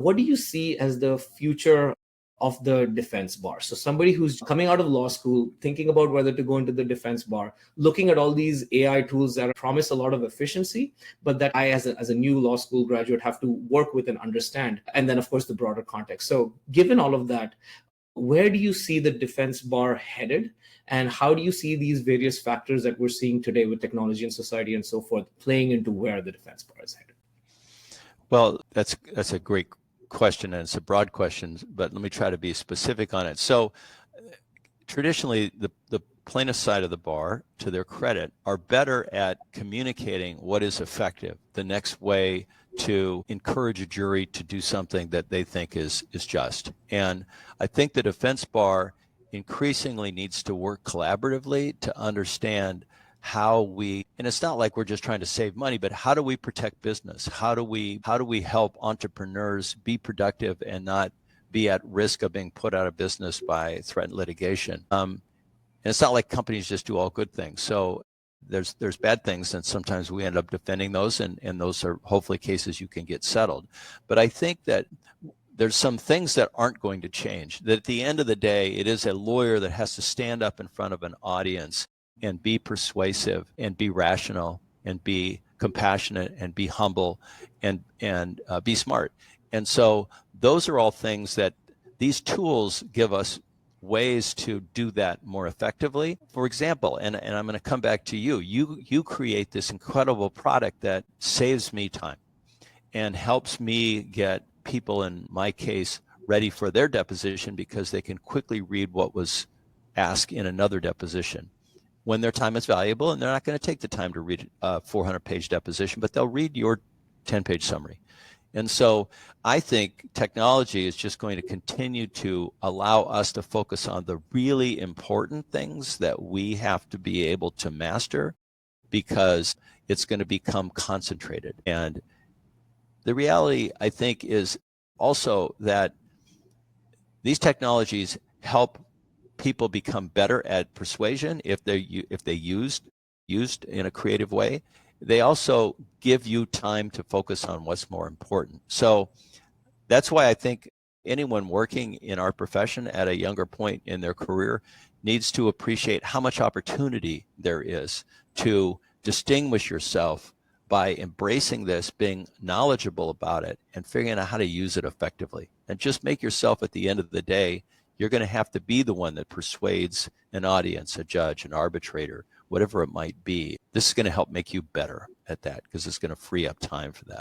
What do you see as the future of the defense bar? So somebody who's coming out of law school, thinking about whether to go into the defense bar, looking at all these AI tools that promise a lot of efficiency, but that I, as a new law school graduate, have to work with and understand. And then, of course, the broader context. So given all of that, where do you see the defense bar headed? And how do you see these various factors that we're seeing today with technology and society and so forth playing into where the defense bar is headed? Well, that's a great question, and it's a broad question, but let me try to be specific on it. So traditionally, the plaintiff side of the bar, to their credit, are better at communicating what is effective, the next way to encourage a jury to do something that they think is just. And I think the defense bar increasingly needs to work collaboratively to understand how we, and it's not like we're just trying to save money, but how do we protect business? How do we help entrepreneurs be productive and not be at risk of being put out of business by threatened litigation? And it's not like companies just do all good things. So there's bad things, and sometimes we end up defending those, and those are hopefully cases you can get settled. But I think that there's some things that aren't going to change, that at the end of the day, it is a lawyer that has to stand up in front of an audience and be persuasive and be rational and be compassionate and be humble and be smart. And so those are all things that these tools give us ways to do that more effectively. For example, and I'm going to come back to you create this incredible product that saves me time and helps me get people, in my case, ready for their deposition because they can quickly read what was asked in another deposition when their time is valuable, and they're not going to take the time to read a 400-page deposition, but they'll read your 10-page summary. And so I think technology is just going to continue to allow us to focus on the really important things that we have to be able to master, because it's going to become concentrated. And the reality, I think, is also that these technologies help people become better at persuasion if they used in a creative way. They also give you time to focus on what's more important. So that's why I think anyone working in our profession at a younger point in their career needs to appreciate how much opportunity there is to distinguish yourself by embracing this, being knowledgeable about it, and figuring out how to use it effectively. And just make yourself, at the end of the day, you're going to have to be the one that persuades an audience, a judge, an arbitrator, whatever it might be. This is going to help make you better at that, because it's going to free up time for that.